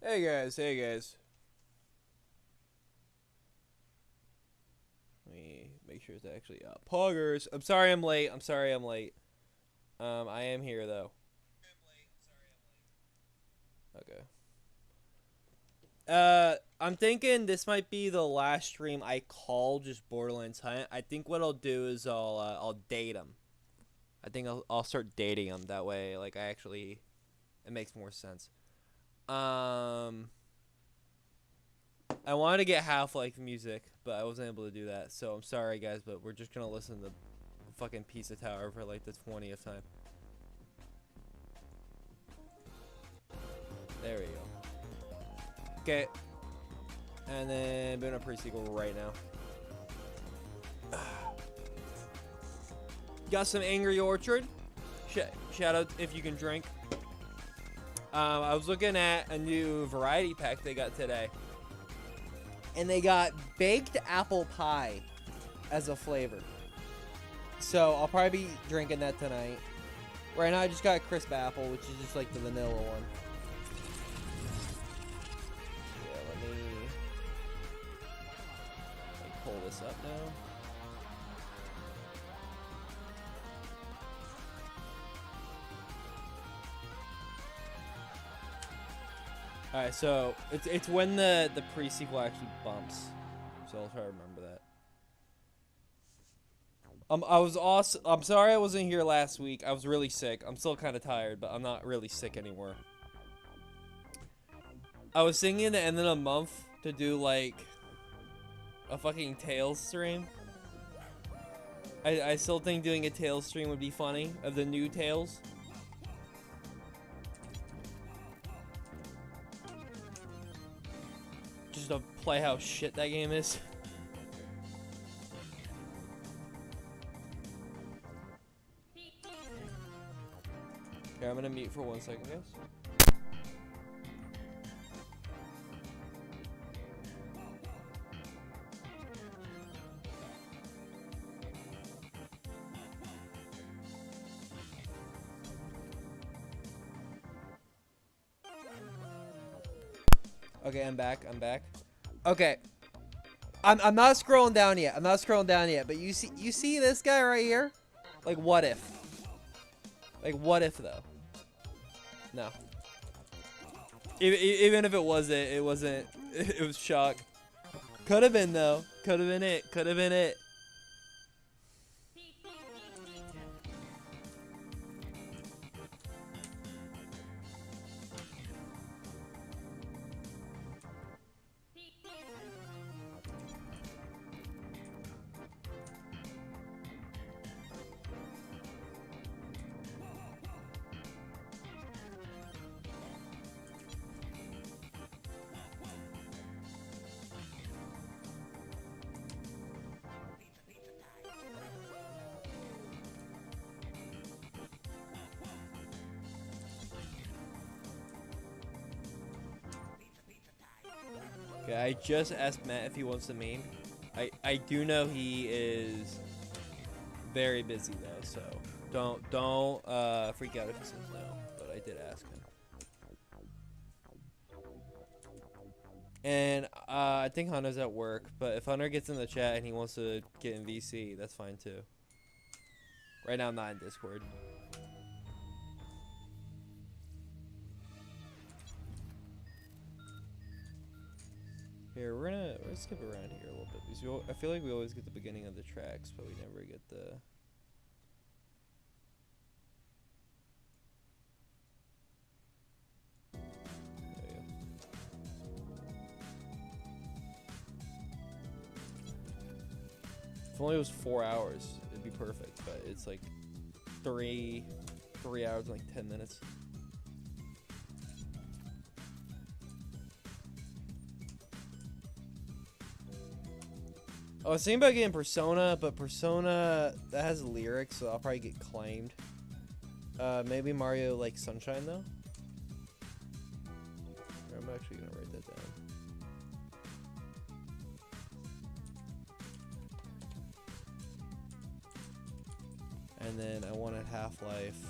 Hey guys. Let me make sure it's actually Poggers. I'm sorry I'm late. I am here though. Okay. I'm thinking this might be the last stream I call just Borderlands Hunt. I think what I'll do is I'll date him. I think I'll start dating him that way. Like I actually, it makes more sense. Um, I wanted to get Half-Life music, but I wasn't able to do that. So I'm sorry guys, but we're just gonna listen to fucking Pizza Tower for like the 20th time. There we go. Okay. And then doing a pre-sequel right now. Got some Angry Orchard. Shout out if you can drink. I was looking at a new variety pack they got today. And they got baked apple pie as a flavor. So I'll probably be drinking that tonight. Right now I just got crisp apple, which is just like the vanilla one. Yeah, let me pull this up now. Alright, so it's when the pre-sequel actually bumps. So I'll try to remember that. I'm sorry I wasn't here last week. I was really sick. I'm still kind of tired, but I'm not really sick anymore. I was thinking the end of the month to do like a fucking Tales stream. I still think doing a Tales stream would be funny, of the new Tales. Just to play how shit that game is. Okay, I'm gonna mute for 1 second, guys. Okay, I'm back. Okay. I'm not scrolling down yet. But you see this guy right here? Like what if? Like what if though? No. Even if it wasn't, it wasn't. It was shock. Could have been though. Could have been it. Okay, I just asked Matt if he wants to meme. I do know he is very busy though, so don't freak out if he says no. But I did ask him. And I think Hunter's at work, but if Hunter gets in the chat and he wants to get in VC, that's fine too. Right now I'm not in Discord. Here, we're gonna skip around here a little bit because I feel like we always get the beginning of the tracks, but we never get the. If only it was 4 hours, it'd be perfect. But it's like three hours and like 10 minutes. I was thinking about getting Persona, but Persona that has lyrics, so I'll probably get claimed. Maybe Mario like Sunshine though. I'm actually gonna write that down. And then I wanted Half-Life.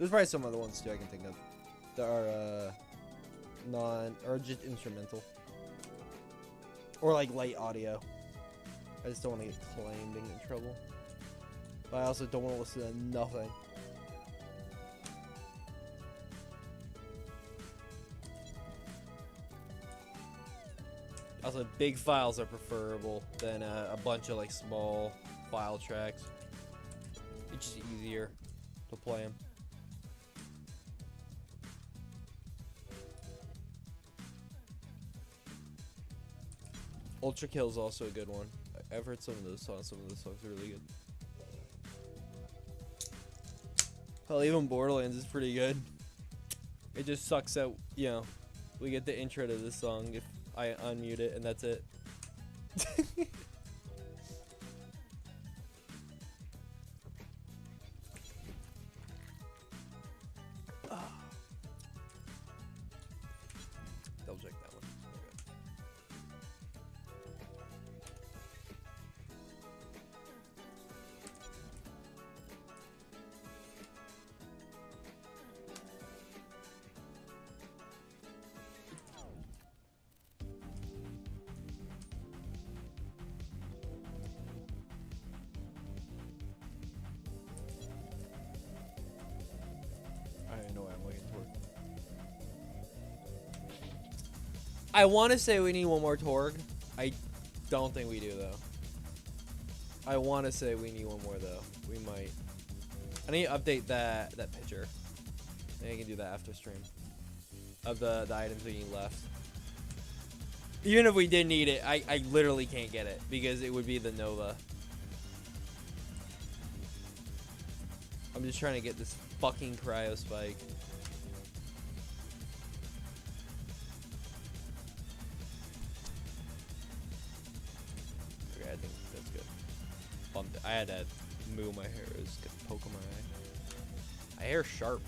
There's probably some other ones too I can think of that are or just instrumental or like light audio. I just don't want to get claimed and get in trouble. But I also don't want to listen to nothing. Also, big files are preferable than a bunch of like small file tracks. It's just easier to play them. Ultra Kill is also a good one. I've heard some of those songs. Some of those songs are really good. Hell, even Borderlands is pretty good. It just sucks that, you know, we get the intro to this song if I unmute it and that's it. Double check that one. I want to say we need one more Torg. I don't think we do, though. I want to say we need one more, though. We might. I need to update that picture. Maybe I can do that after stream. Of the items we need left. Even if we did need it, I literally can't get it. Because it would be the Nova. I'm just trying to get this fucking Cryo Spike. I had to move my hair. It was poking my eye. My hair's sharp.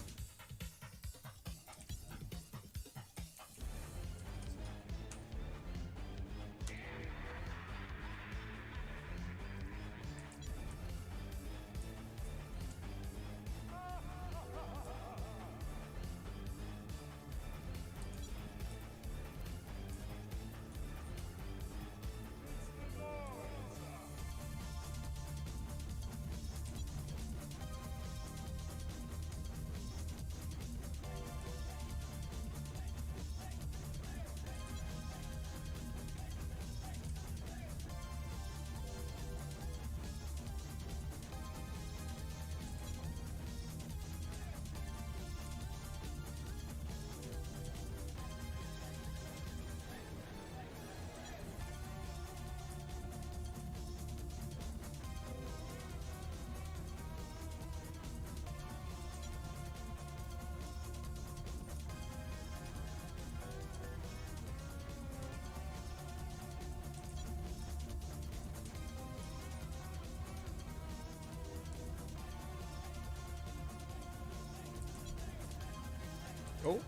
Oh.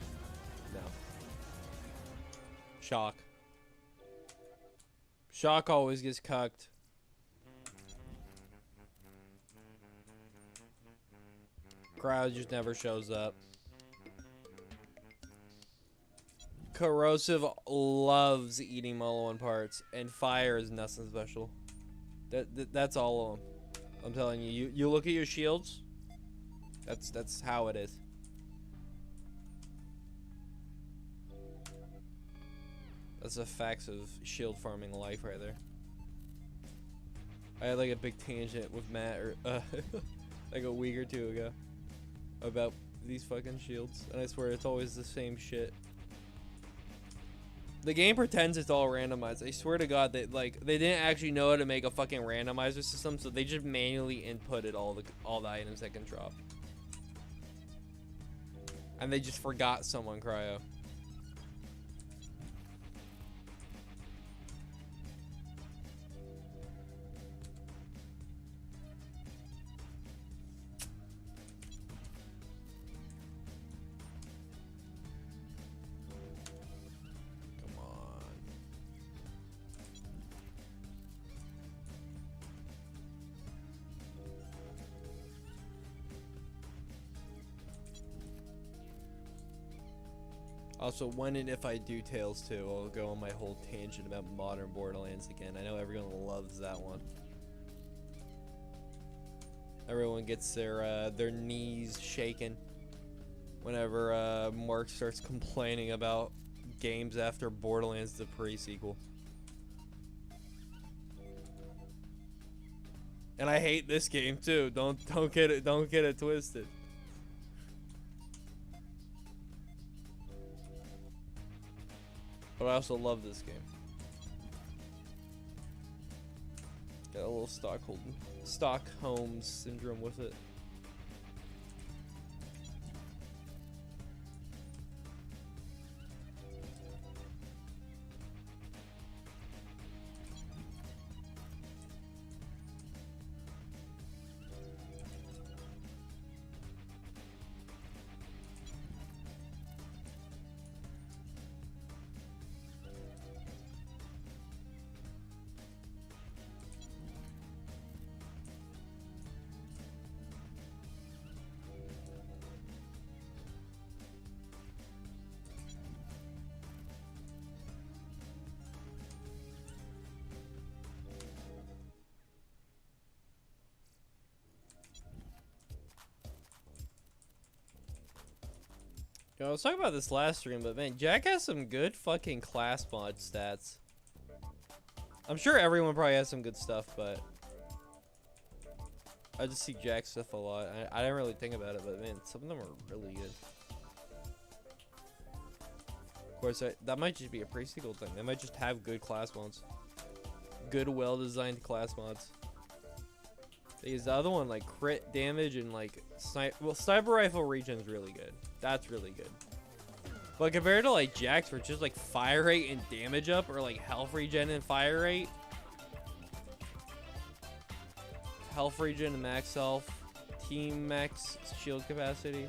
No. Shock. Shock always gets cucked. Crowd just never shows up. Corrosive loves eating Molo parts, and Fire is nothing special. That's all of them. I'm telling you. You look at your shields. That's how it is. That's the facts of shield farming life right there. I had like a big tangent with Matt like a week or two ago about these fucking shields, and I swear it's always the same shit. The game pretends it's all randomized. I swear to God that like they didn't actually know how to make a fucking randomizer system, so they just manually inputted all the items that can drop, and they just forgot someone cryo. Also, when and if I do Tales 2, I'll go on my whole tangent about modern Borderlands again. I know everyone loves that one. Everyone gets their knees shaken whenever Mark starts complaining about games after Borderlands the pre-sequel. And I hate this game too. Don't get it twisted. But I also love this game. Got a little Stockholm syndrome with it. Yo, I was talking about this last stream, but man, Jack has some good fucking class mod stats. I'm sure everyone probably has some good stuff, but I just see Jack stuff a lot. I didn't really think about it, but man, some of them are really good. Of course, that might just be a pre-sequel thing. They might just have good class mods. Good, well-designed class mods. Because the other one, like crit damage and like sniper rifle regen's really good. That's really good. But compared to like Jack's, where it's just like fire rate and damage up, or like health regen and fire rate, health regen and max health, team max shield capacity,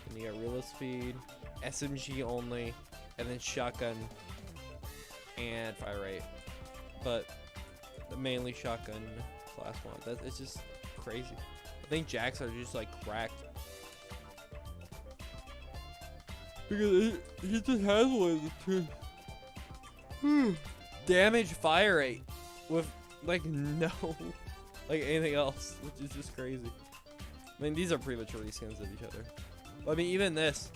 and you got reload speed, SMG only, and then shotgun and fire rate. But mainly shotgun class mod. It's just crazy. I think Jacks are just like cracked. Because he just has one of the two. Damage fire rate with like no like anything else, which is just crazy. I mean, these are pretty much reskins of each other. But, I mean, even this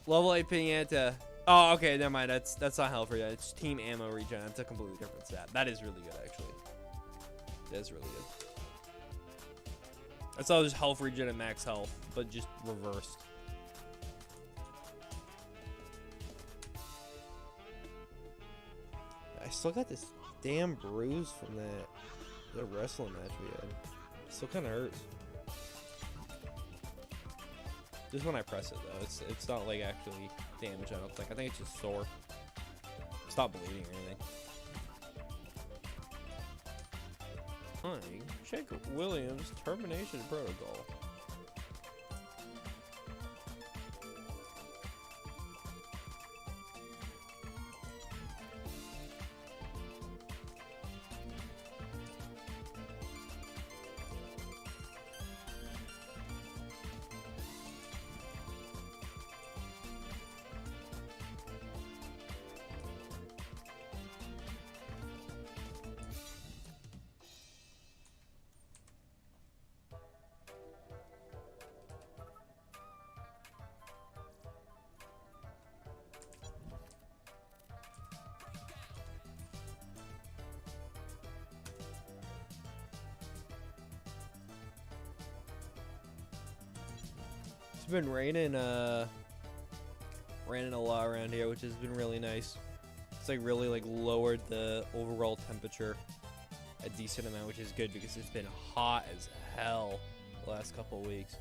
level 8 Pinata. Oh, okay, never mind. That's not health regen. It's team ammo regen. That's a completely different stat. That is really good, actually. That is really good. I saw just health regen and max health, but just reversed. I still got this damn bruise from that wrestling match we had. It still kind of hurts. Just when I press it though, it's not like actually damage. I don't think. I think it's just sore. It's not bleeding or anything. Hi, check Williams' termination protocol. It's been raining a lot around here, which has been really nice. It's like really like lowered the overall temperature a decent amount, which is good because it's been hot as hell the last couple of weeks.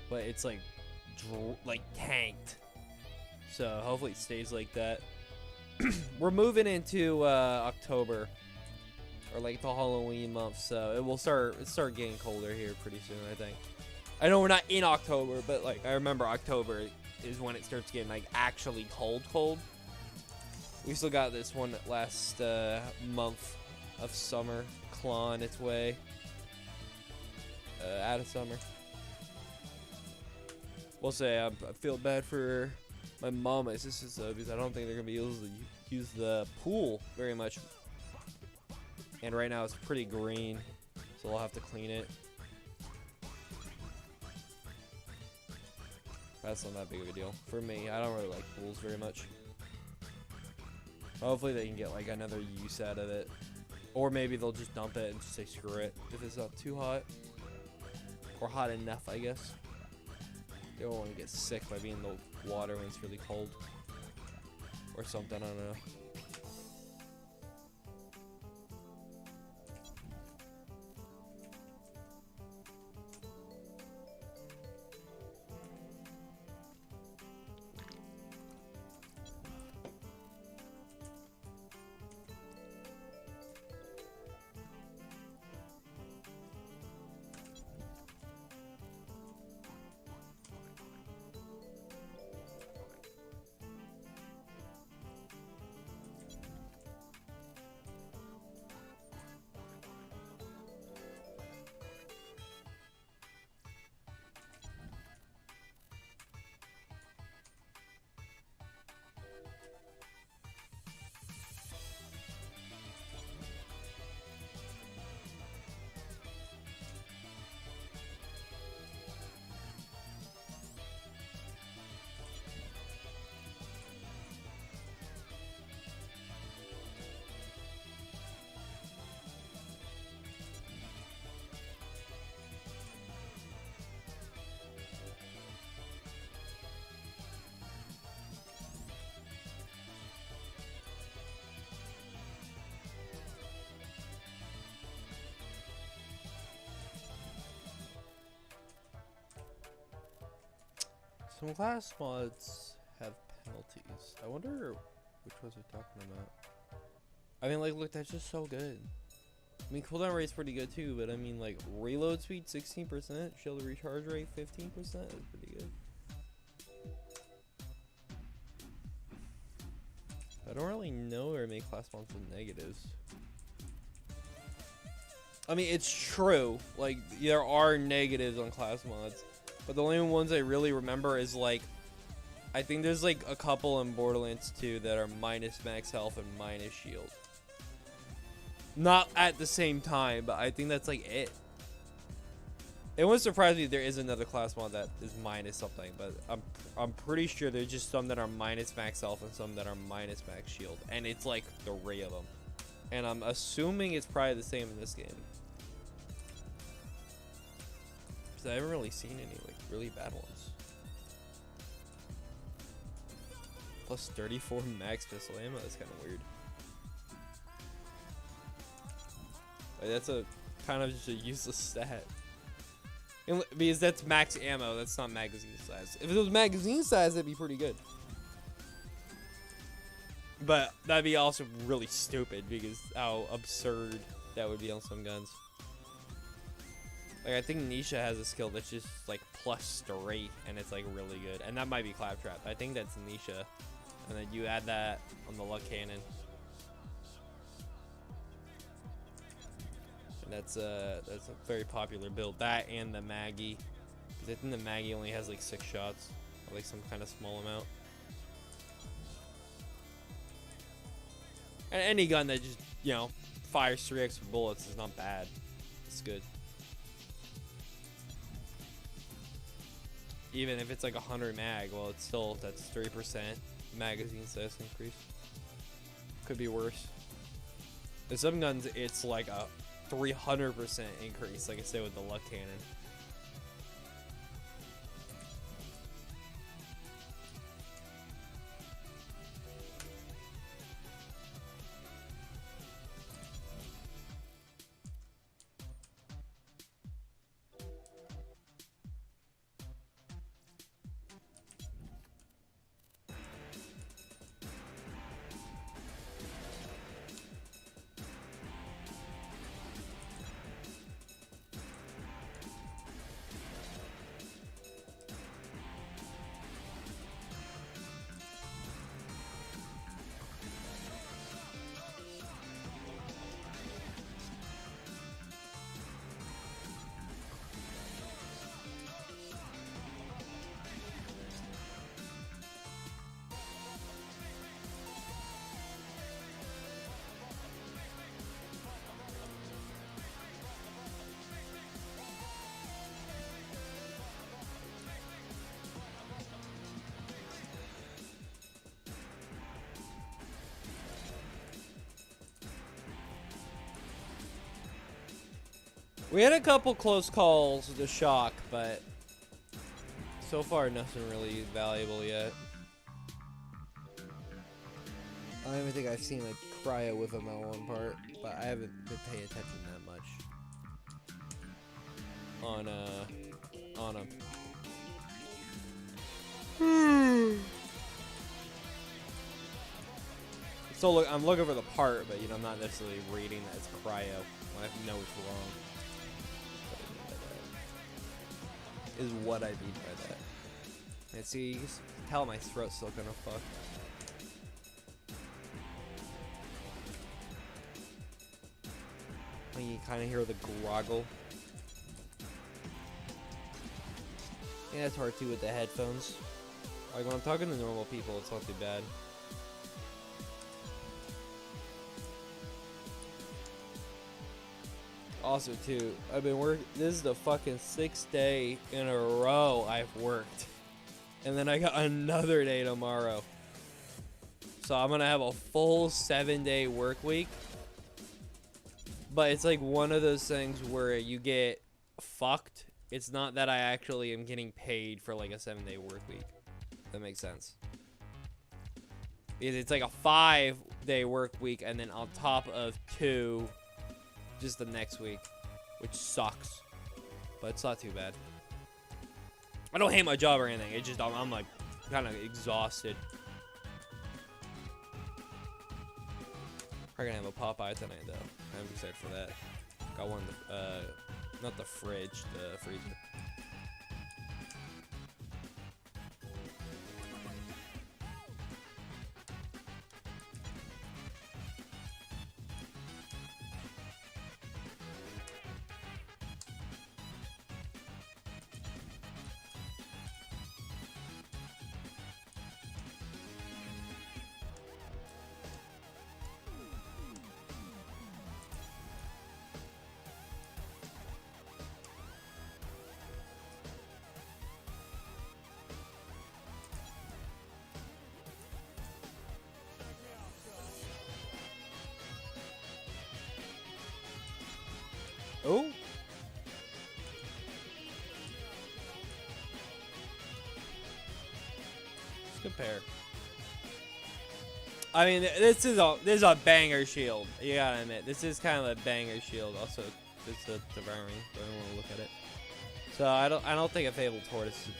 But it's like tanked. So hopefully it stays like that. We're moving into October, or like the Halloween month, so it will start getting colder here pretty soon, I think. I know we're not in October, but like I remember October is when it starts getting like actually cold. We still got this one last month of summer clawing its way out of summer. We'll say I feel bad for my mom, my sisters though, because I don't think they're gonna be able to use the pool very much. And right now it's pretty green, so I'll have to clean it. That's not that big of a deal for me. I don't really like pools very much. Hopefully they can get like another use out of it, or maybe they'll just dump it and just say screw it if it's not too hot, or hot enough, I guess. They don't want to get sick by being in the water when it's really cold or something. I don't know. Some class mods have penalties. I wonder which ones they're talking about. I mean, like, look, that's just so good. I mean, cooldown rate's pretty good too, but I mean, like, reload speed 16%, shield recharge rate 15% is pretty good. I don't really know where many class mods with negatives. I mean, it's true. Like, there are negatives on class mods. But the only ones I really remember is, like, I think there's, like, a couple in Borderlands 2 that are minus max health and minus shield. Not at the same time, but I think that's, like, it. It wouldn't surprise me if there is another class mod that is minus something, but I'm pretty sure there's just some that are minus max health and some that are minus max shield. And it's, like, 3 of them. And I'm assuming it's probably the same in this game. I haven't really seen any like really bad ones. Plus 34 max pistol ammo, that's kind of weird. Like, that's a kind of just a useless stat. Because that's max ammo, that's not magazine size. If it was magazine size, that'd be pretty good. But that'd be also really stupid because how absurd that would be on some guns. Like, I think Nisha has a skill that's just, like, +3, and it's, like, really good. And that might be Claptrap. I think that's Nisha. And then you add that on the Luck Cannon. And that's a very popular build. That and the Maggie. Because I think the Maggie only has, like, 6 shots. Or, like, some kind of small amount. And any gun that just, you know, fires 3 extra bullets is not bad. It's good. Even if it's like 100 mag, well, it's still, that's 3% magazine size increase. Could be worse. In some guns, it's like a 300% increase, like I said with the Luck Cannon. We had a couple close calls to shock, but so far nothing really valuable yet. I don't even think I've seen a cryo with him on one part, but I haven't been paying attention that much on him. So look, I'm looking for the part, but you know, I'm not necessarily reading that it's cryo. I know it's wrong. Is what I mean by that. And see, you can tell my throat's still gonna fuck. You can kind of hear the groggle. Yeah, it's hard too with the headphones. Like when I'm talking to normal people, it's not too bad. Also, too, I've been working. This is the fucking 6th day in a row I've worked, and then I got another day tomorrow. So I'm gonna have a full 7-day work week. But it's like one of those things where you get fucked. It's not that I actually am getting paid for like a 7-day work week. That makes sense. It's like a 5-day work week, and then on top of 2. Just the next week, which sucks, but it's not too bad. I don't hate my job or anything. It's just I'm like kind of exhausted. We're gonna have a Popeye tonight though. I'm excited for that. Got one, not the fridge, the freezer. Oh. Let's compare. I mean, this is a banger shield. You gotta admit, this is kind of a banger shield. Also, it's a devouring. But I don't want to look at it. So I don't think a Fabled Tortoise is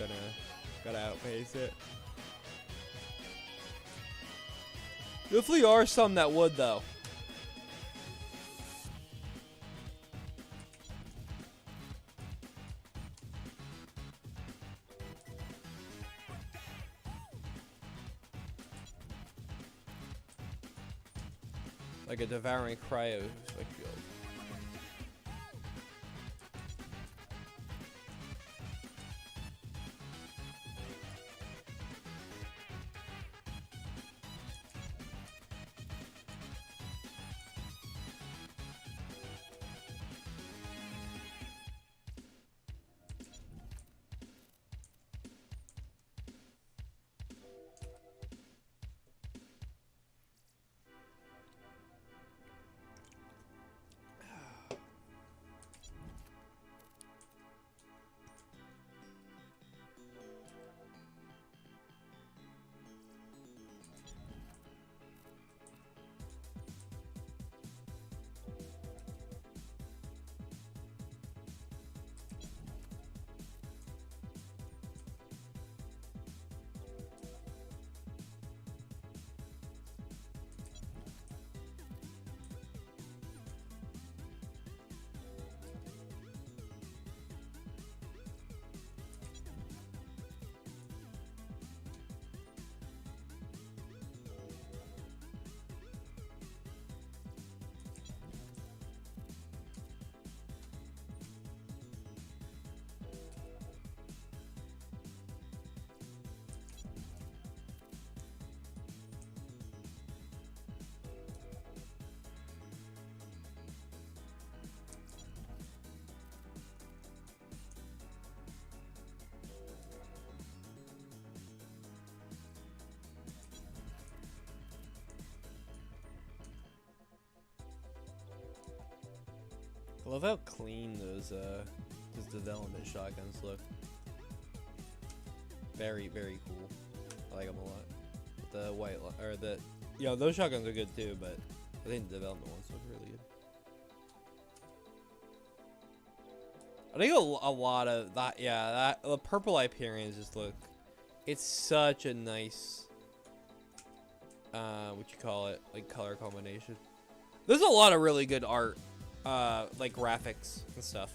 gonna outpace it. Definitely are some that would though. Like a devouring cryo switch shield. I love how clean those development shotguns look. Very, very cool. I like them a lot. The white or the, those shotguns are good too, but I think the development ones look really good. I think a lot of that, the purple Hyperions just look. It's such a nice, like color combination. There's a lot of really good art, like graphics and stuff.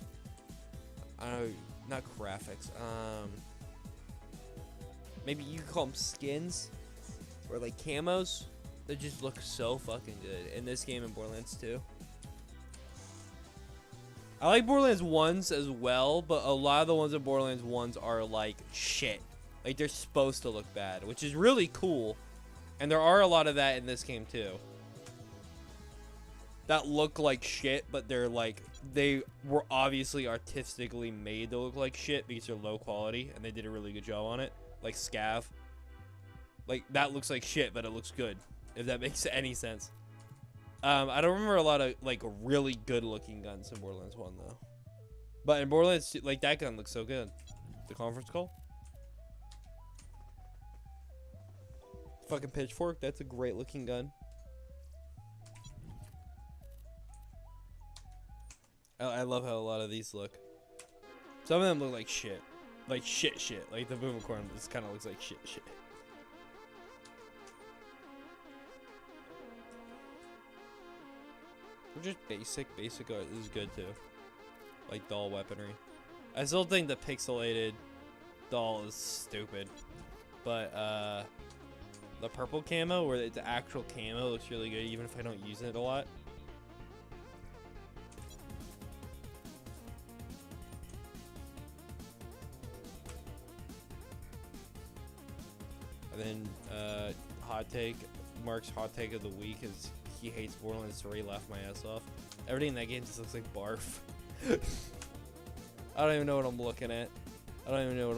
I don't know, not graphics. Maybe you could call them skins or like camos. They just look so fucking good in this game and Borderlands 2. I like Borderlands 1s as well, but a lot of the ones in Borderlands 1s are like shit. Like they're supposed to look bad, which is really cool. And there are a lot of that in this game too. That look like shit, but they're like, they were obviously artistically made to look like shit because they're low quality and they did a really good job on it. Like Scav. Like that looks like shit, but it looks good. If that makes any sense. I don't remember a lot of like really good looking guns in Borderlands 1 though. But in Borderlands 2, like that gun looks so good. The conference call. Fucking pitchfork, that's a great looking gun. I love how a lot of these look. Some of them look like shit. Like shit. Like the Boomicorn just kind of looks like shit. Or just basic art is good too. Like doll weaponry. I still think the pixelated doll is stupid. But the purple camo, where it's the actual camo, looks really good even if I don't use it a lot. And then hot take, Mark's hot take of the week is he hates Borderlands 3, laughed my ass off. Everything in that game just looks like barf. I don't even know what I'm looking at. Dude. I don't even know what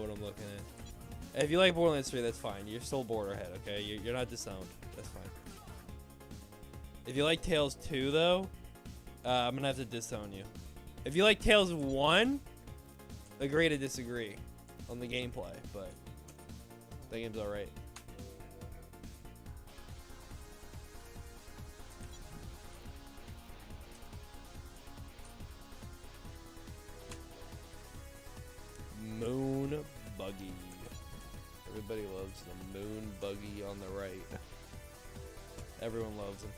I'm looking at. If you like Borderlands 3, that's fine. You're still Borderhead, okay? You're not disowned. That's fine. If you like Tales 2, though, I'm gonna have to disown you. If you like Tales 1, agree to disagree on the gameplay, but that game's alright. Moon Buggy. Everybody loves the Moon Buggy on the right. Everyone loves him.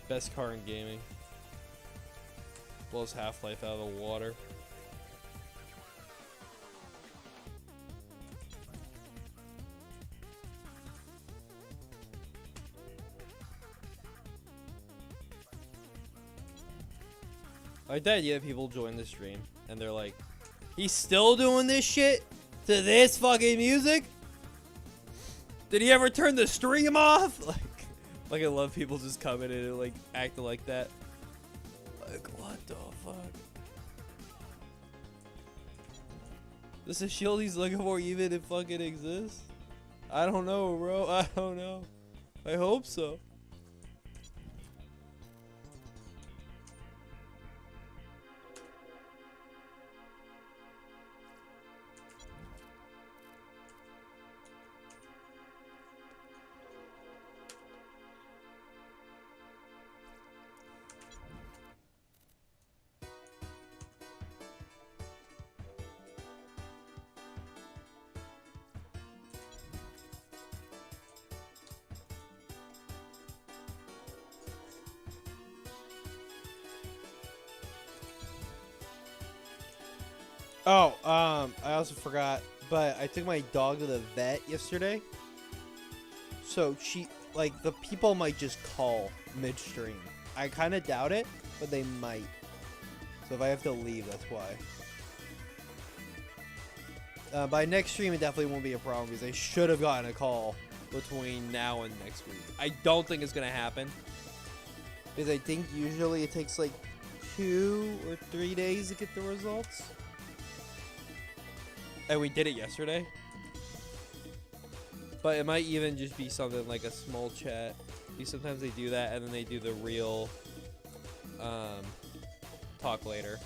Best car in gaming. Blows Half-Life out of the water. I like the idea that people join the stream and they're like, he's still doing this shit to this fucking music? Did he ever turn the stream off? Like I love people just coming in and like acting like that. Like what the fuck? This is shield he's looking for even if it fucking exists? I don't know, bro. I don't know. I hope so. Oh, I also forgot, but I took my dog to the vet yesterday. So the people might just call midstream. I kind of doubt it, but they might. So if I have to leave, that's why. By next stream, it definitely won't be a problem because I should have gotten a call between now and next week. I don't think it's going to happen. Because I think usually it takes like 2 or 3 days to get the results. And we did it yesterday. But it might even just be something like a small chat. Sometimes they do that, and then they do the real talk later.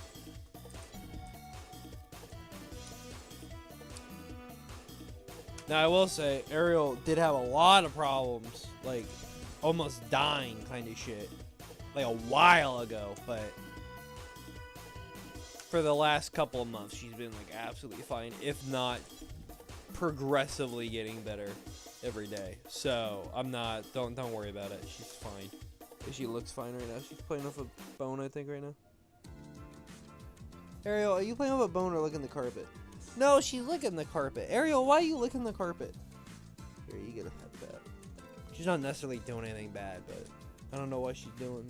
Now I will say, Ariel did have a lot of problems, like almost dying kind of shit, like a while ago, but for the last couple of months, she's been like absolutely fine, if not progressively getting better every day. So I'm not, don't worry about it. She's fine. She looks fine right now. She's playing with a bone, I think, right now. Ariel, are you playing with a bone or licking the carpet? No, she's licking the carpet. Ariel, why are you licking the carpet? Here, you get a pet that. She's not necessarily doing anything bad, but I don't know why she's doing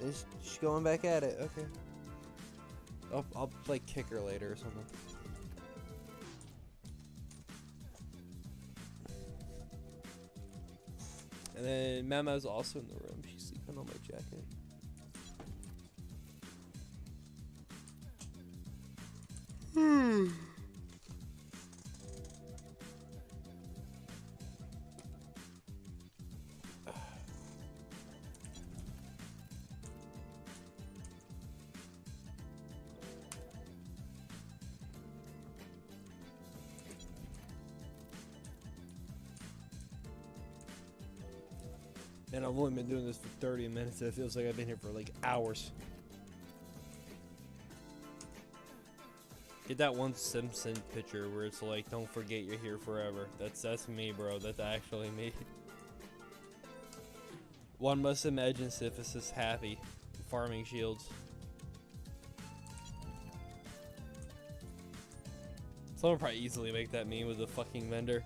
that. She's going back at it. Okay. I'll like kick her later or something. And then Mama's also in the room. She's sleeping on my jacket. And I've only been doing this for 30 minutes. It feels like I've been here for like hours. Get that one Simpson picture where it's like, don't forget you're here forever. That's me, bro. That's actually me. One must imagine Syphis is happy. Farming shields. Someone probably easily make that meme with a fucking vendor.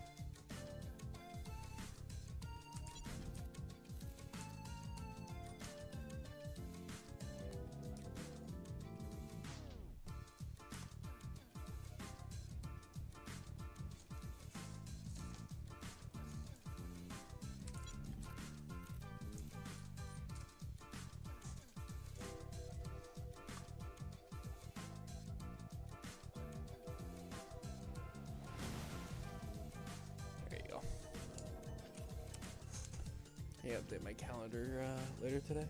Yeah, update my calendar later today.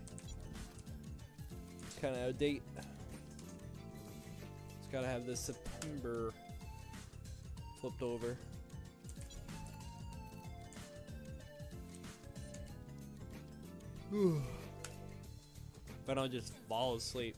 It's kind of out of date. It's gotta have this September flipped over. If I don't just fall asleep.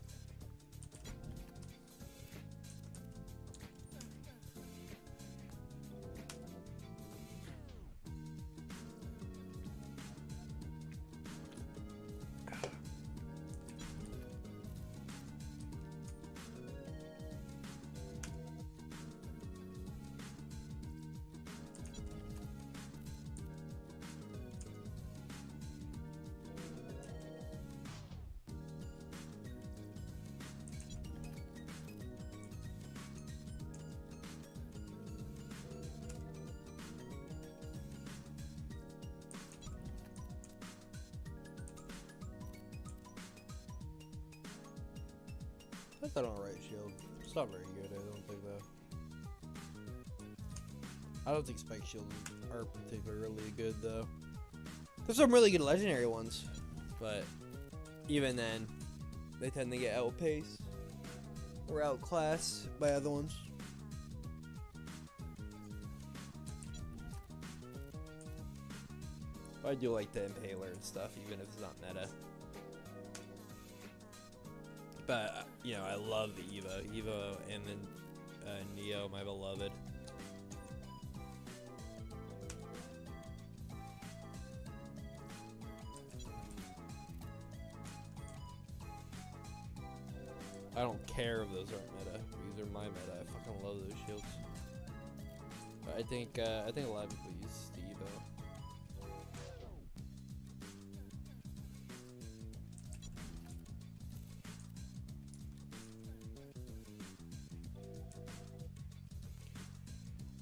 I thought on right shield. It's not very good, I don't think though. I don't think spike shields are particularly good though. There's some really good legendary ones, but even then, they tend to get outpaced or outclassed by other ones. But I do like the Impaler and stuff, even if it's not meta. But, you know, I love the Evo. Evo and then Neo, my beloved. I don't care if those aren't meta. These are my meta. I fucking love those shields. But I think a lot of people use the Evo.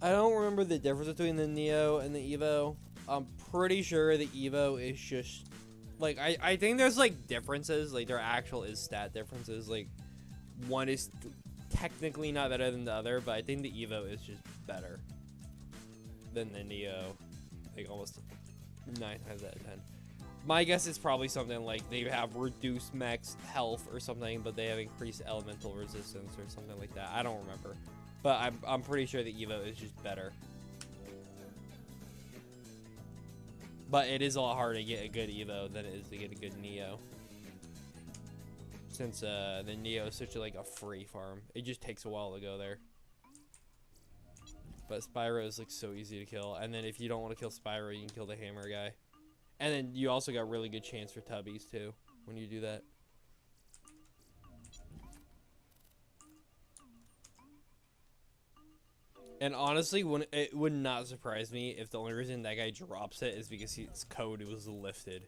I don't remember the difference between the Neo and the Evo. I'm pretty sure the Evo is just like I think there's like differences, like there actual is stat differences. Like one is technically not better than the other, but I think the Evo is just better than the Neo, like almost 9 times out of 10. My guess is probably something like they have reduced max health or something, but they have increased elemental resistance or something like that. I don't remember. But I'm pretty sure the Evo is just better. But it is a lot harder to get a good Evo than it is to get a good Neo. Since the Neo is such like a free farm. It just takes a while to go there. But Spyro is like so easy to kill. And then if you don't want to kill Spyro, you can kill the hammer guy. And then you also got really good chance for tubbies too when you do that. And honestly, it would not surprise me if the only reason that guy drops it is because his code was lifted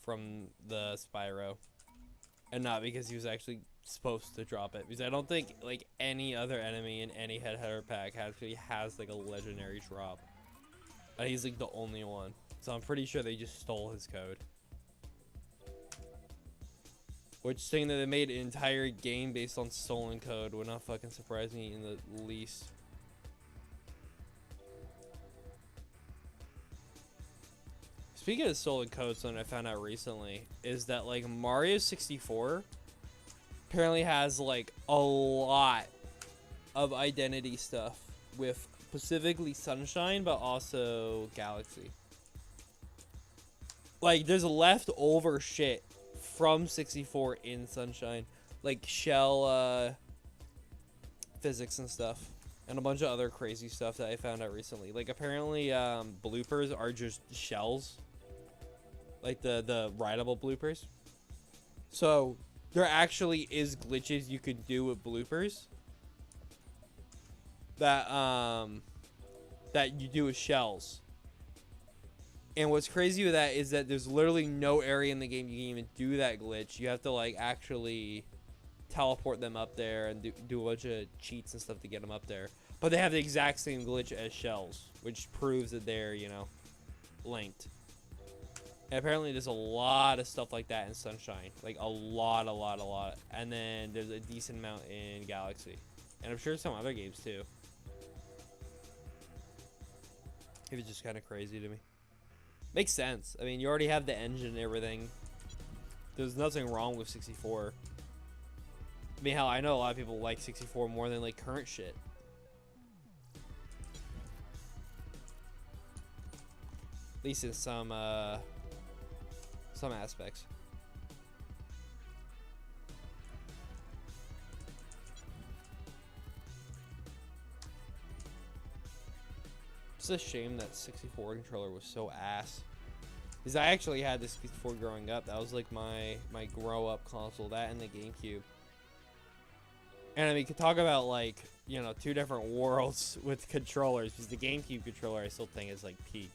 from the Spyro. And not because he was actually supposed to drop it. Because I don't think like any other enemy in any header pack actually has like a legendary drop. And he's like the only one. So I'm pretty sure they just stole his code. Which saying that they made an entire game based on stolen code would not fucking surprise me in the least. Speaking of stolen code, something I found out recently is that like Mario 64 apparently has like a lot of identity stuff with specifically Sunshine, but also Galaxy. Like there's leftover shit from 64 in Sunshine, like shell physics and stuff, and a bunch of other crazy stuff that I found out recently. Like apparently bloopers are just shells, like the rideable bloopers. So there actually is glitches you could do with bloopers that that you do with shells. And what's crazy with that is that there's literally no area in the game you can even do that glitch. You have to like actually teleport them up there and do a bunch of cheats and stuff to get them up there. But they have the exact same glitch as shells, which proves that they're, you know, linked. And apparently there's a lot of stuff like that in Sunshine. Like a lot. And then there's a decent amount in Galaxy. And I'm sure some other games too. It was just kind of crazy to me. Makes sense. I mean, you already have the engine and everything. There's nothing wrong with 64. I mean, hell, I know a lot of people like 64 more than like current shit. At least in some aspects. It's a shame that 64 controller was so ass. Because I actually had this 64 growing up. That was like my grow up console. That and the GameCube. And I mean, you could talk about like, you know, two different worlds with controllers. Because the GameCube controller I still think is like peak.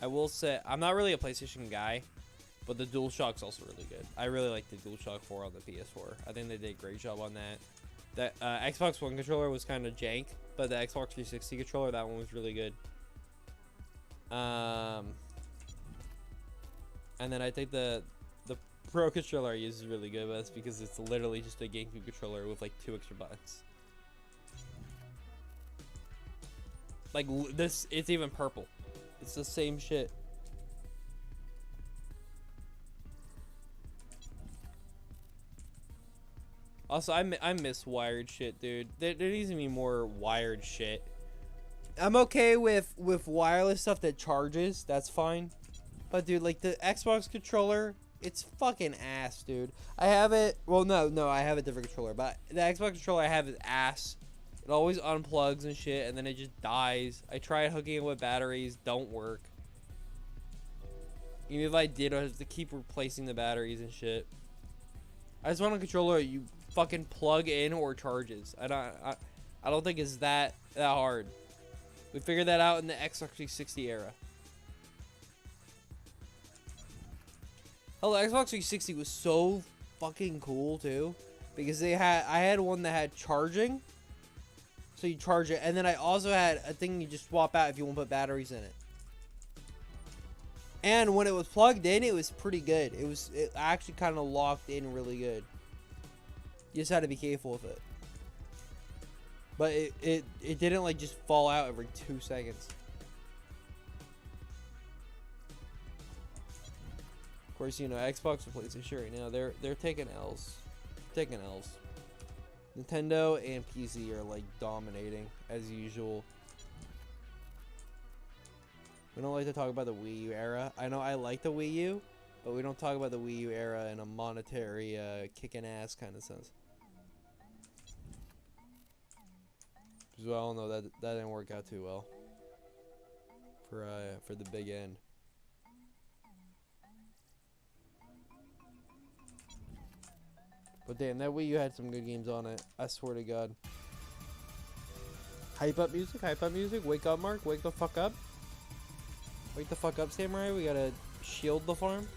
I will say, I'm not really a PlayStation guy. But the DualShock's also really good. I really like the DualShock 4 on the PS4. I think they did a great job on that. That Xbox One controller was kind of jank, but the Xbox 360 controller, that one was really good. And then I think the Pro controller I use is really good, but that's because it's literally just a GameCube controller with like 2 extra buttons. Like this, it's even purple. It's the same shit. Also, I miss wired shit, dude. There needs to be more wired shit. I'm okay with wireless stuff that charges. That's fine. But, dude, like, the Xbox controller, it's fucking ass, dude. I have it... Well, no, I have a different controller. But the Xbox controller I have is ass. It always unplugs and shit, and then it just dies. I tried hooking it with batteries. Don't work. Even if I did, I have to keep replacing the batteries and shit. I just want a controller you fucking plug in or charges. I don't think it's that hard. We figured that out in the Xbox 360 era. Hell, the Xbox 360 was so fucking cool too, because I had one that had charging, so you charge it, and then I also had a thing you just swap out if you want to put batteries in it. And when it was plugged in, it was pretty good. It actually kind of locked in really good. You just had to be careful with it. But it didn't like just fall out every 2 seconds. course, you know, Xbox and PlayStation right now, they're taking L's. Taking L's. Nintendo and PC are like dominating as usual. We don't like to talk about the Wii U era. I know I like the Wii U, but we don't talk about the Wii U era in a monetary kicking ass kind of sense. Because we all know that didn't work out too well for the big end. But damn, that Wii U had some good games on it. I swear to God. Hype up music, hype up music. Wake up, Mark. Wake the fuck up. Wake the fuck up, Samurai. We gotta shield the farm.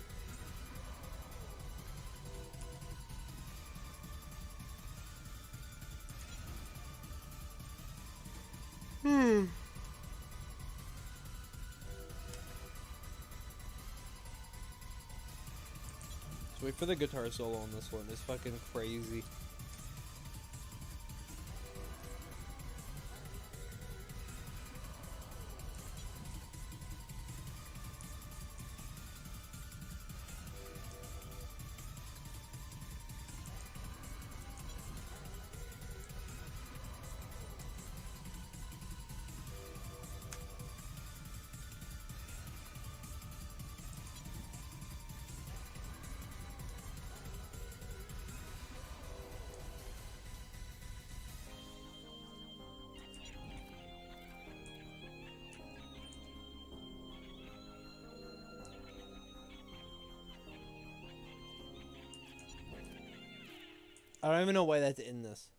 Let's wait for the guitar solo on this one. It's fucking crazy. I don't even know why that's in this.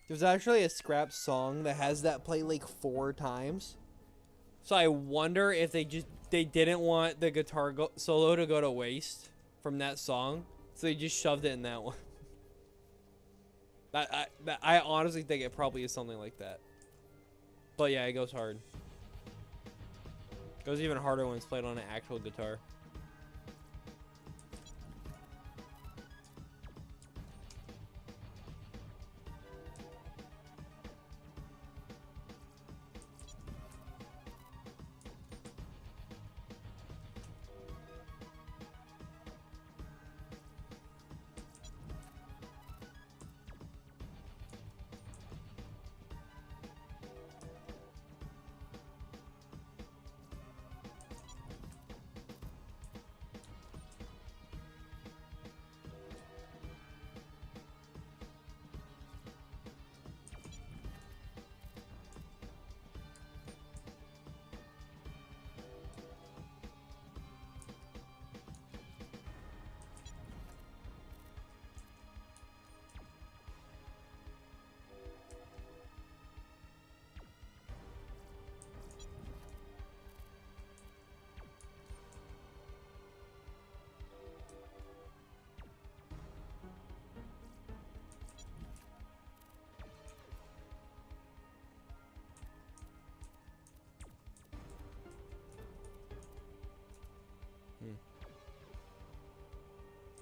There's actually a scrap song that has that play like 4 times. So I wonder if they didn't want the guitar solo to go to waste from that song, so they just shoved it in that one. I honestly think it probably is something like that. But yeah, it goes hard. It goes even harder when it's played on an actual guitar.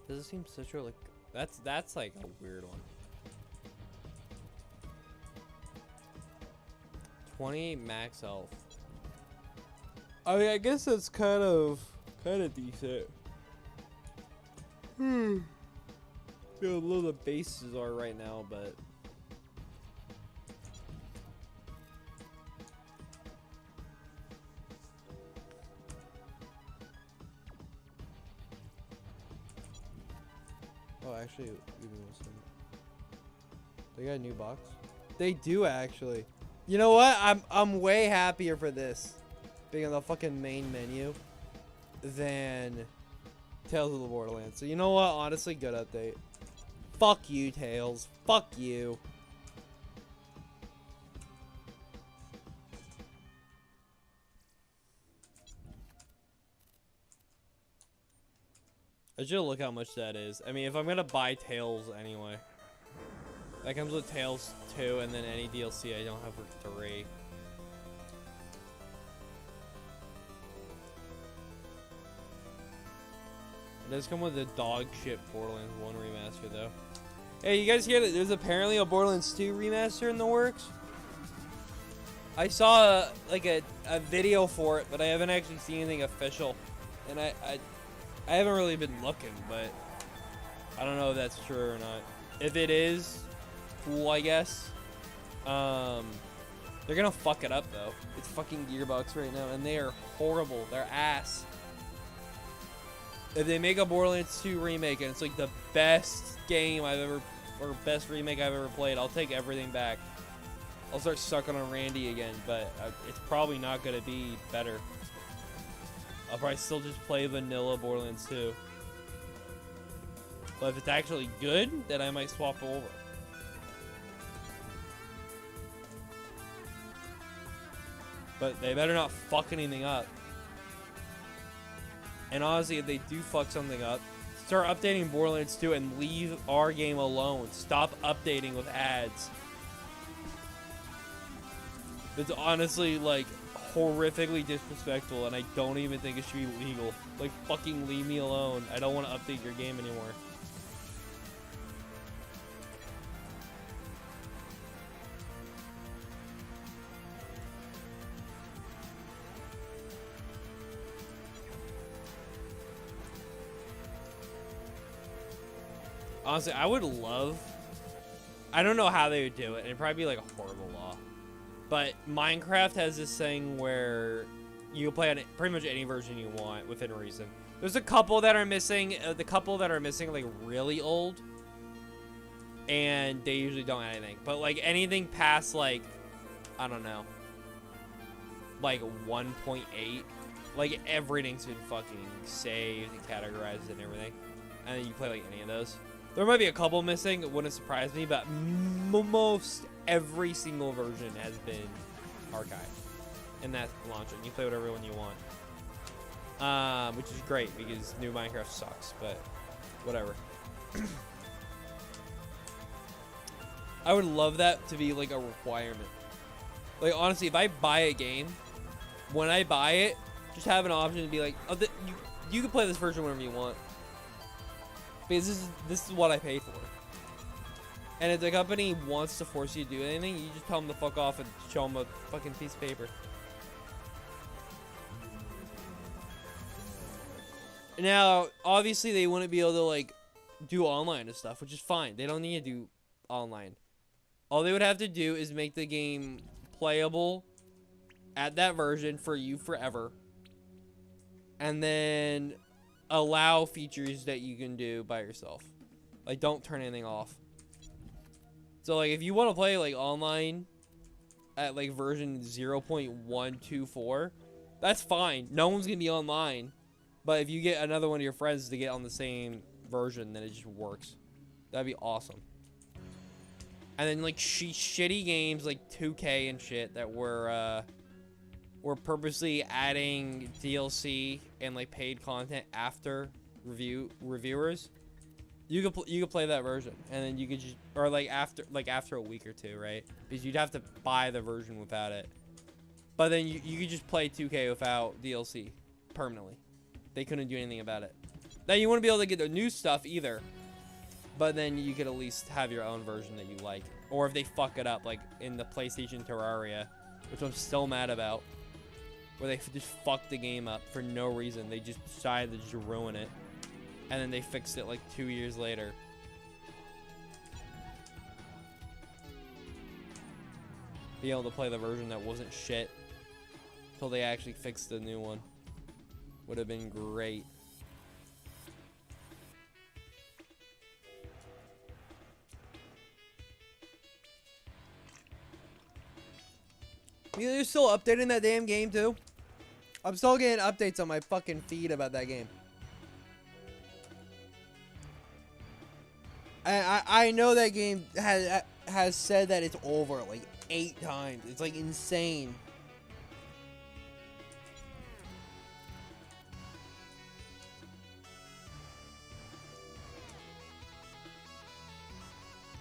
Does it seem such like that's like a weird one. 28 max health. I mean, I guess that's kind of decent. I feel how low the bases are right now, but actually, give me 1 second. They got a new box. They do actually. You know what? I'm way happier for this being on the fucking main menu than Tales of the Borderlands. So you know what? Honestly, good update. Fuck you, Tales. Fuck you. I should look how much that is. I mean, if I'm gonna buy Tales anyway. That comes with Tales 2 and then any DLC I don't have for 3. It does come with a dog shit Borderlands 1 remaster though. Hey, you guys hear that there's apparently a Borderlands 2 remaster in the works? I saw like a video for it, but I haven't actually seen anything official. And I I haven't really been looking, but I don't know if that's true or not. If it is, cool, I guess. They're gonna fuck it up though. It's fucking Gearbox right now, and they are horrible. They're ass. If they make a Borderlands 2 remake and it's like the best game I've ever, or best remake I've ever played, I'll take everything back. I'll start sucking on Randy again, but it's probably not gonna be better. I'll probably still just play vanilla Borderlands 2. But if it's actually good, then I might swap over. But they better not fuck anything up. And honestly, if they do fuck something up, start updating Borderlands 2 and leave our game alone. Stop updating with ads. It's honestly, like, horrifically disrespectful, and I don't even think it should be legal. Like, fucking leave me alone. I don't want to update your game anymore. Honestly, I would love... I don't know how they would do it. It'd probably be like a horrible law. But Minecraft has this thing where you can play on pretty much any version you want within reason. There's a couple that are missing. The couple that are missing are like really old. And they usually don't add anything. But like anything past like, I don't know, like 1.8. Like everything's been fucking saved and categorized and everything. And then you play like any of those. There might be a couple missing, it wouldn't surprise me, but most every single version has been archived in that launcher. You play whatever one you want, which is great because new Minecraft sucks, but whatever. I would love that to be like a requirement. Like honestly, if I buy a game, when I buy it, just have an option to be like, oh, you can play this version whenever you want. Because this is what I pay for. And if the company wants to force you to do anything, you just tell them to fuck off and show them a fucking piece of paper. Now, obviously they wouldn't be able to like do online and stuff, which is fine. They don't need to do online. All they would have to do is make the game playable at that version for you forever. And then allow features that you can do by yourself. Like, don't turn anything off. So, like, if you want to play, like, online at, like, version 0.124, that's fine. No one's going to be online. But if you get another one of your friends to get on the same version, then it just works. That'd be awesome. And then, like, shitty games like 2K and shit that were purposely adding DLC and like paid content after reviewers. You could play that version, and then you could just, or like after a week or two, right? Because you'd have to buy the version without it. But then you could just play 2K without DLC permanently. They couldn't do anything about it. Now you wouldn't be able to get the new stuff either. But then you could at least have your own version that you like. Or if they fuck it up, like in the PlayStation Terraria, which I'm still mad about, where they just fucked the game up for no reason. They just decided to just ruin it. And then they fixed it like 2 years later. Be able to play the version that wasn't shit until they actually fixed the new one. Would have been great. You're still updating that damn game too? I'm still getting updates on my fucking feed about that game. I know that game has said that it's over like 8 times. It's like insane.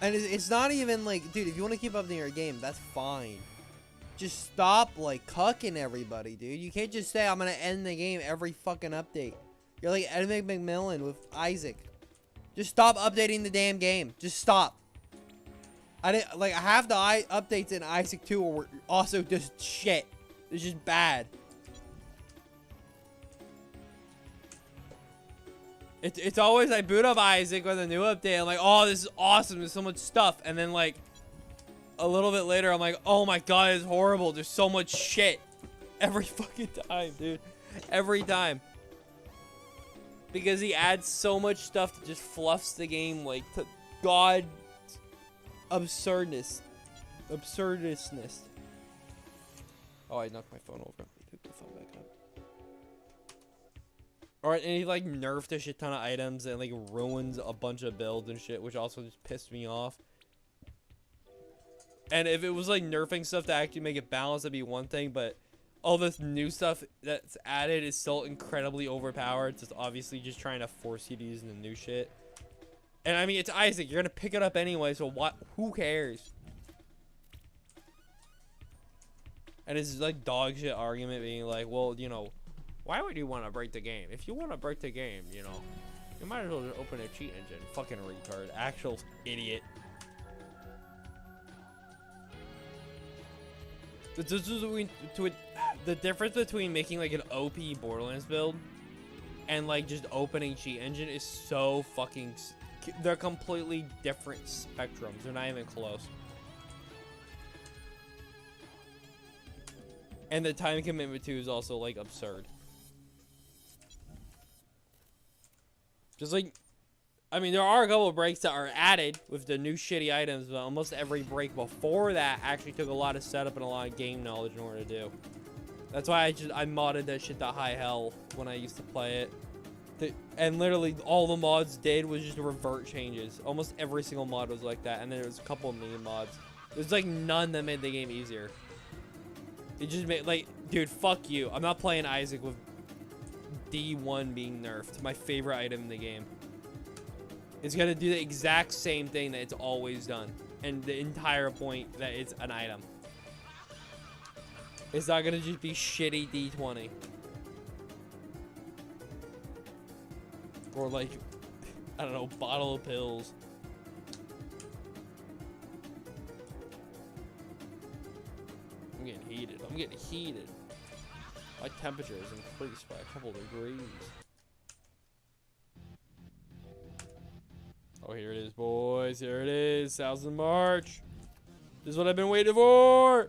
And it's not even like, dude, if you want to keep updating your game, that's fine. Just stop, like, cucking everybody, dude. You can't just say, I'm gonna end the game every fucking update. You're like Ed McMillan with Isaac. Just stop updating the damn game. Just stop. I didn't, like, half the updates in Isaac 2 were also just shit. It's just bad. It's always I boot up Isaac with a new update. I'm like, oh, this is awesome. There's so much stuff. And then like a little bit later, I'm like, oh my god, it's horrible. There's so much shit. Every fucking time, dude. Every time. Because he adds so much stuff that just fluffs the game like to god absurdness. Absurdness. Oh, I knocked my phone over. Pick the phone back up. Alright, and he like nerfed a shit ton of items and like ruins a bunch of builds and shit, which also just pissed me off. And if it was like nerfing stuff to actually make it balanced, that'd be one thing, but all this new stuff that's added is still incredibly overpowered. It's just obviously just trying to force you to use the new shit. And I mean, it's Isaac. You're gonna pick it up anyway, so what? Who cares? And it's like dog shit argument being like, well, you know, why would you want to break the game? If you want to break the game, you know, you might as well just open a cheat engine. Fucking retard. Actual idiot. The difference between making like an OP Borderlands build and like just opening cheat engine is so fucking... They're completely different spectrums. They're not even close. And the time commitment too is also like absurd. Just like, I mean, there are a couple of breaks that are added with the new shitty items, but almost every break before that actually took a lot of setup and a lot of game knowledge in order to do. That's why I modded that shit to high hell when I used to play it. And literally all the mods did was just revert changes. Almost every single mod was like that, and then there was a couple of meme mods. There's like none that made the game easier. It just made, like, dude, fuck you. I'm not playing Isaac with D1 being nerfed. My favorite item in the game. It's gonna do the exact same thing that it's always done. And the entire point that it's an item. It's not gonna just be shitty D20. Or like, I don't know, bottle of pills. I'm getting heated. I'm getting heated. My temperature has increased by a couple degrees. Oh, here it is, boys. Here it is. Thousand March. This is what I've been waiting for.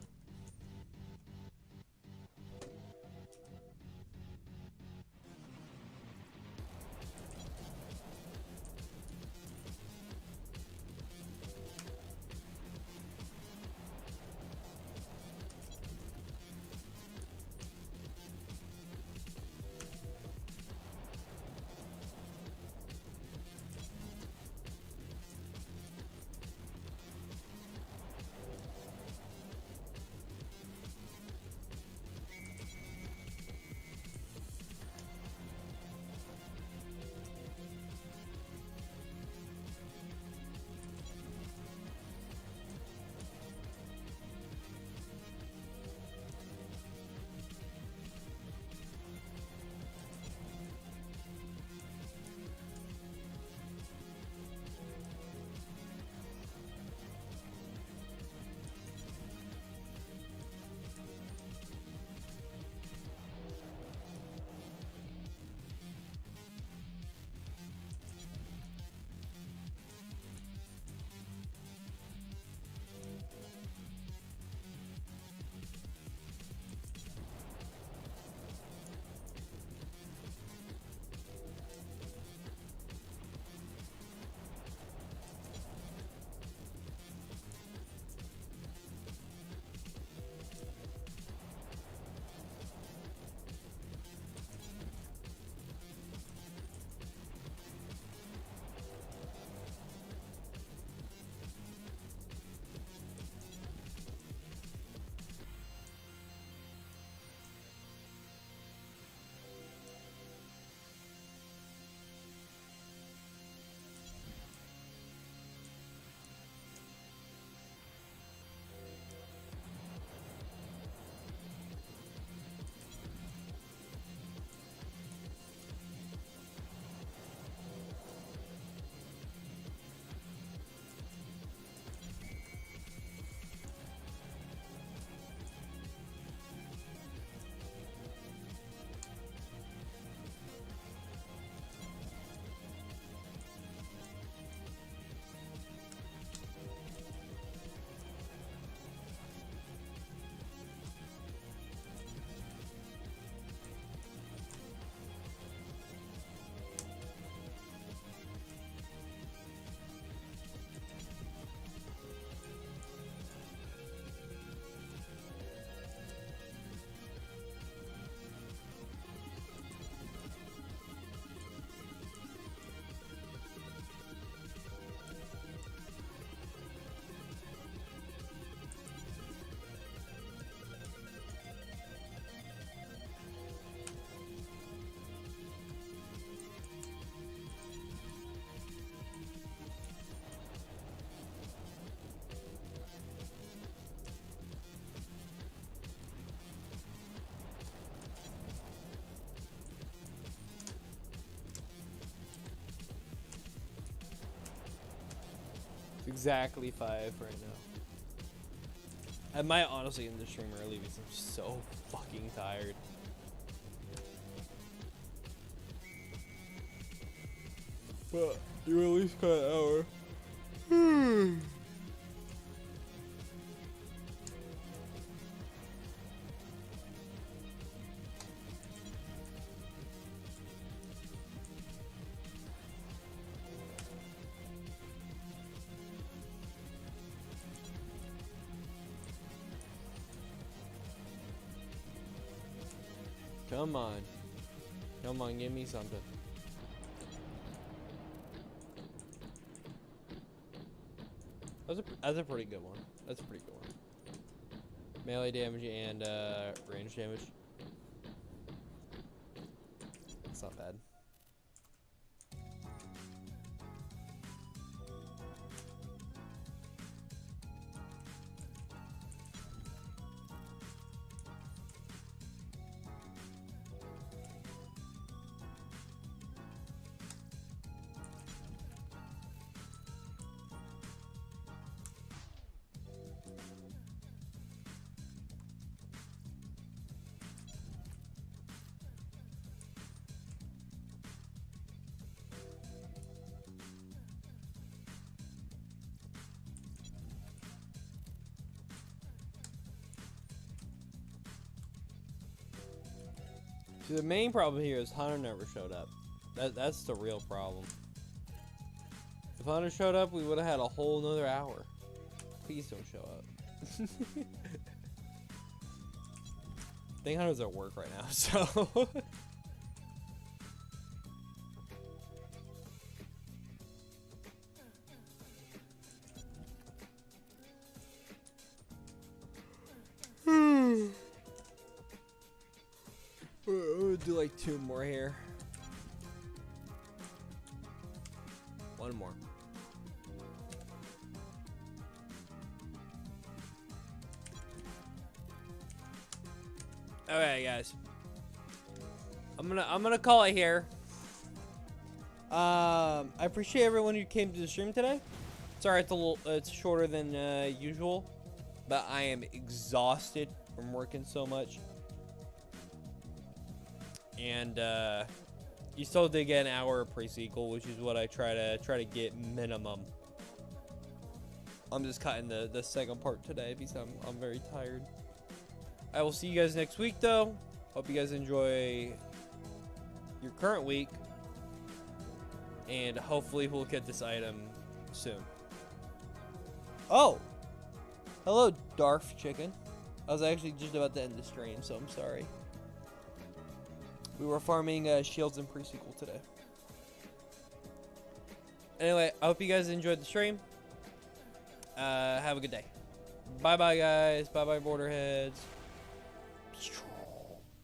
Exactly 5 right now. I might honestly end the stream early because I'm so fucking tired. But you at least got an hour. Come on. Come on, give me something. That's a pretty good one. That's a pretty good one. Melee damage and range damage. It's not bad. See, the main problem here is Hunter never showed up. That's the real problem. If Hunter showed up, we would have had a whole nother hour. Please don't show up. I think Hunter's at work right now, so... We'll do like 2 more here. 1 more. Okay, guys. I'm gonna call it here. I appreciate everyone who came to the stream today. Sorry, it's shorter than usual, but I am exhausted from working so much. And you still did get an hour of pre-sequel, which is what I try to get minimum. I'm just cutting the second part today because I'm very tired. I will see you guys next week, though. Hope you guys enjoy your current week, and hopefully we'll get this item soon. Oh, hello, Darf Chicken. I was actually just about to end the stream, so I'm sorry. We were farming shields and pre-sequel today. Anyway, I hope you guys enjoyed the stream. Have a good day. Bye-bye, guys. Bye-bye, Borderheads.